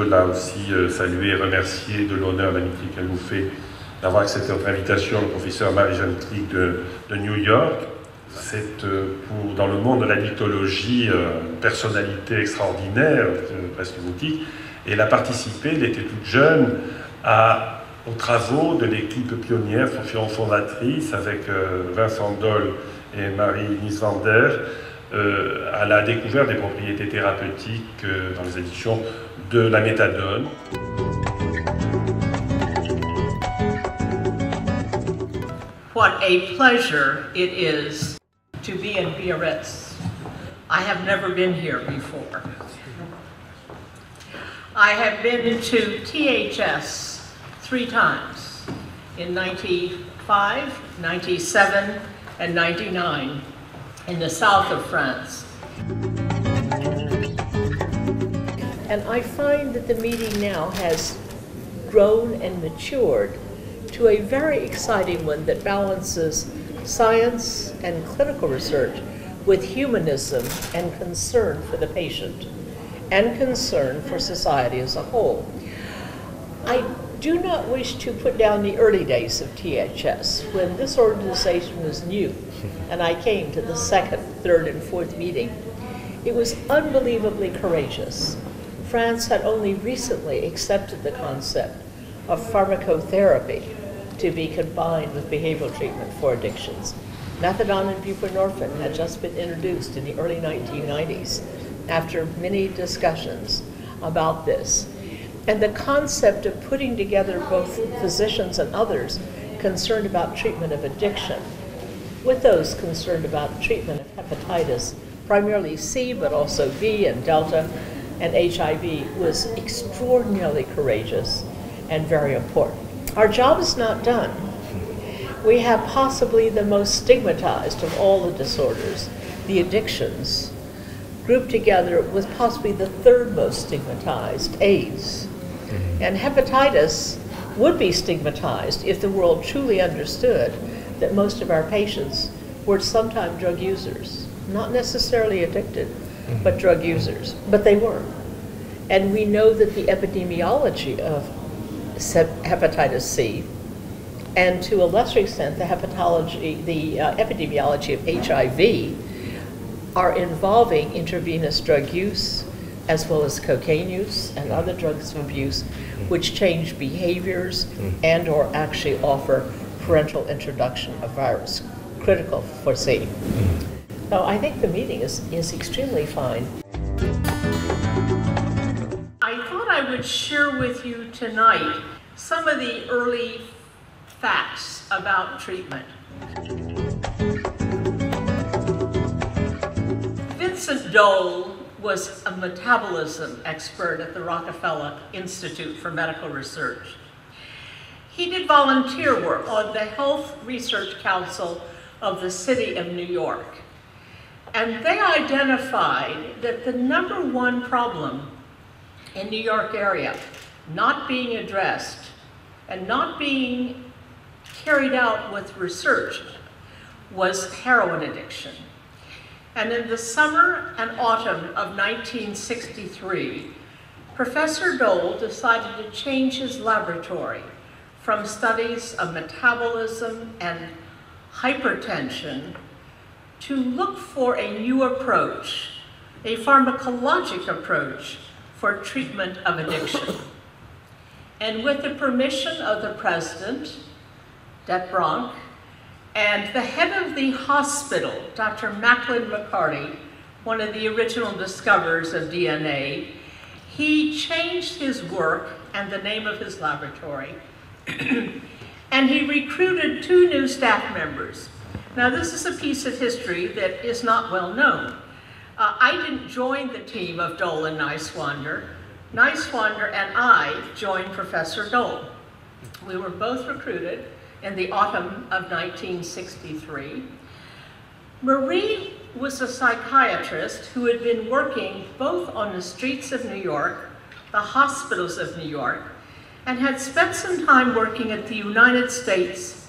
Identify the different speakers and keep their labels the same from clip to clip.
Speaker 1: là aussi saluer et remercier de l'honneur, l'amitié qu'elle nous fait d'avoir accepté notre invitation, le professeur Marie-Jeanne Click de New York. C'est dans le monde de la dictologie une personnalité extraordinaire, presque mythique. Et elle a participé, elle était toute jeune, aux travaux de l'équipe pionnière, fondatrice, avec Vincent Dole et Marie-Lise Vander, à la découverte des propriétés thérapeutiques dans les additions de la méthadone.
Speaker 2: What a pleasure it is to be in Biarritz. I have never been here before. I have been to THS 3 times, in 95, 97, and 99, in the south of France. And I find that the meeting now has grown and matured to a very exciting one that balances science and clinical research with humanism and concern for the patient and concern for society as a whole. I do not wish to put down the early days of THS when this organization was new and I came to the 2nd, 3rd, and 4th meeting. It was unbelievably courageous. France had only recently accepted the concept of pharmacotherapy to be combined with behavioral treatment for addictions. Methadone and buprenorphine had just been introduced in the early 1990s after many discussions about this. And the concept of putting together both physicians and others concerned about treatment of addiction with those concerned about treatment of hepatitis, primarily C, but also B and Delta and HIV, was extraordinarily courageous and very important. Our job is not done. We have possibly the most stigmatized of all the disorders, the addictions, grouped together with possibly the 3rd most stigmatized, AIDS. And hepatitis would be stigmatized if the world truly understood that most of our patients were sometime drug users, not necessarily addicted, but drug users, but they were. And we know that the epidemiology of hepatitis C, and to a lesser extent the epidemiology of HIV, are involving intravenous drug use as well as cocaine use and other drugs of abuse, which change behaviors and or actually offer parental introduction of virus, critical for C. So I think the meeting is extremely fine. I thought I would share with you tonight some of the early facts about treatment. Vincent Dole was a metabolism expert at the Rockefeller Institute for Medical Research. He did volunteer work on the Health Research Council of the City of New York. And they identified that the #1 problem in New York area not being addressed and not being carried out with research was heroin addiction. And in the summer and autumn of 1963, Professor Dole decided to change his laboratory from studies of metabolism and hypertension to look for a new approach, a pharmacologic approach for treatment of addiction. And with the permission of the president, Det Bronk, and the head of the hospital, Dr. Macklin McCarty, one of the original discoverers of DNA, he changed his work and the name of his laboratory, and he recruited 2 new staff members. Now, this is a piece of history that is not well known. I didn't join the team of Dole and Neiswander. Neiswander and I joined Professor Dole. We were both recruited in the autumn of 1963. Marie was a psychiatrist who had been working both on the streets of New York, the hospitals of New York, and had spent some time working at the United States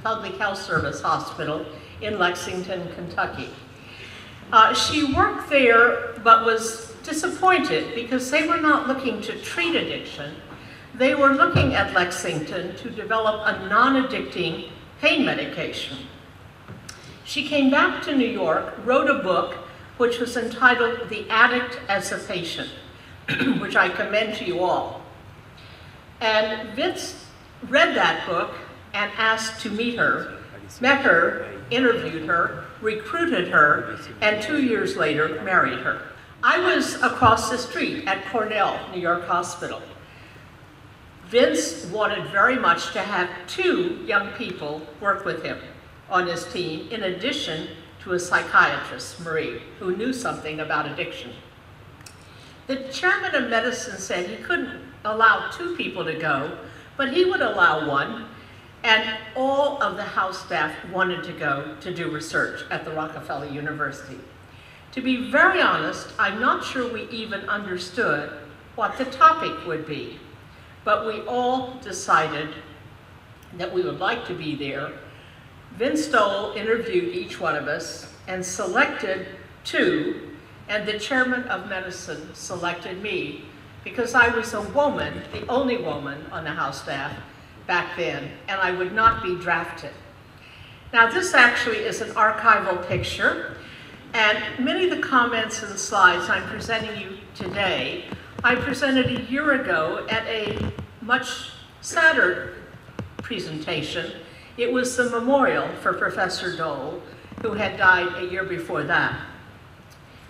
Speaker 2: Public Health Service Hospital in Lexington, Kentucky. She worked there, but was disappointed because they were not looking to treat addiction. They were looking at Lexington to develop a non-addicting pain medication. She came back to New York, wrote a book which was entitled The Addict as a Patient, which I commend to you all. And Vince read that book and asked to meet her, met her, interviewed her, recruited her, and 2 years later married her. I was across the street at Cornell, New York Hospital. Vince wanted very much to have 2 young people work with him on his team, in addition to a psychiatrist, Marie, who knew something about addiction. The chairman of medicine said he couldn't allow 2 people to go, but he would allow 1, and all of the house staff wanted to go to do research at the Rockefeller University. To be very honest, I'm not sure we even understood what the topic would be, but we all decided that we would like to be there. Vince Stoll interviewed each one of us and selected 2, and the chairman of medicine selected me because I was a woman, the only woman on the house staff back then, and I would not be drafted. Now this actually is an archival picture, and many of the comments and slides I'm presenting you today, I presented a year ago at a much sadder presentation. It was the memorial for Professor Dole, who had died a year before that.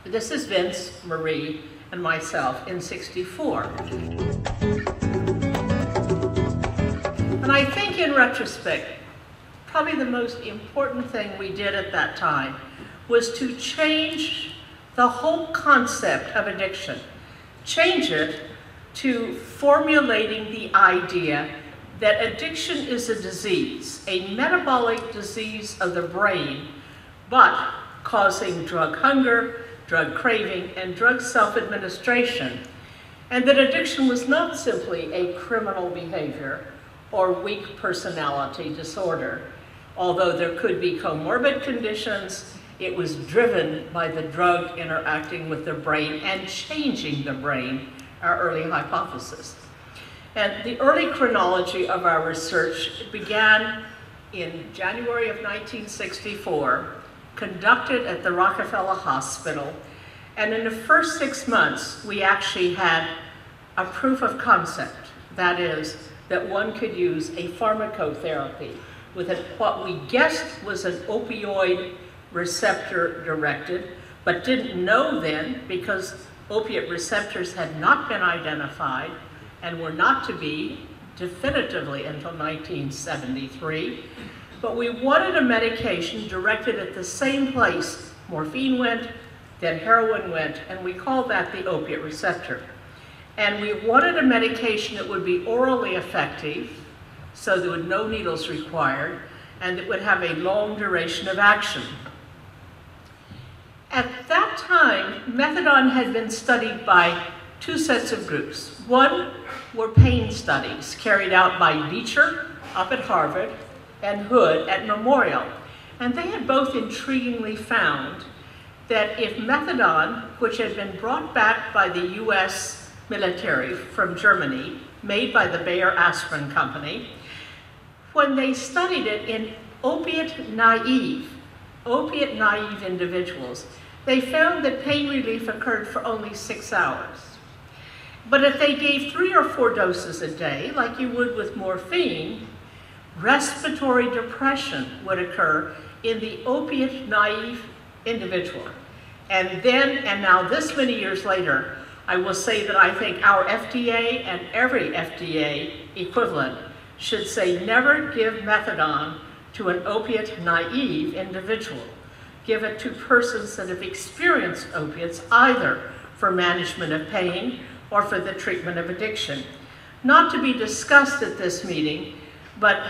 Speaker 2: This is Vince, Marie, and myself in '64. And I think in retrospect, probably the most important thing we did at that time was to change the whole concept of addiction, change it to formulating the idea that addiction is a disease, a metabolic disease of the brain, but causing drug hunger, drug craving, and drug self-administration, and that addiction was not simply a criminal behavior or weak personality disorder. Although there could be comorbid conditions, it was driven by the drug interacting with the brain and changing the brain, our early hypothesis. And the early chronology of our research began in January of 1964, conducted at the Rockefeller Hospital, and in the first 6 months, we actually had a proof of concept. That is, that one could use a pharmacotherapy with what we guessed was an opioid receptor directed, but didn't know then because opiate receptors had not been identified and were not to be definitively until 1973. But we wanted a medication directed at the same place morphine went, then heroin went, and we called that the opiate receptor. And we wanted a medication that would be orally effective, so there were no needles required, and that would have a long duration of action. At that time, methadone had been studied by 2 sets of groups. One were pain studies carried out by Beecher up at Harvard and Hood at Memorial. And they had both intriguingly found that if methadone, which had been brought back by the US military from Germany, made by the Bayer Aspirin Company, when they studied it in opiate-naive individuals, they found that pain relief occurred for only 6 hours. But if they gave 3 or 4 doses a day, like you would with morphine, respiratory depression would occur in the opiate-naive individual. And then, and now this many years later, I will say that I think our FDA and every FDA equivalent should say never give methadone to an opiate-naive individual. Give it to persons that have experienced opiates either for management of pain or for the treatment of addiction. Not to be discussed at this meeting, but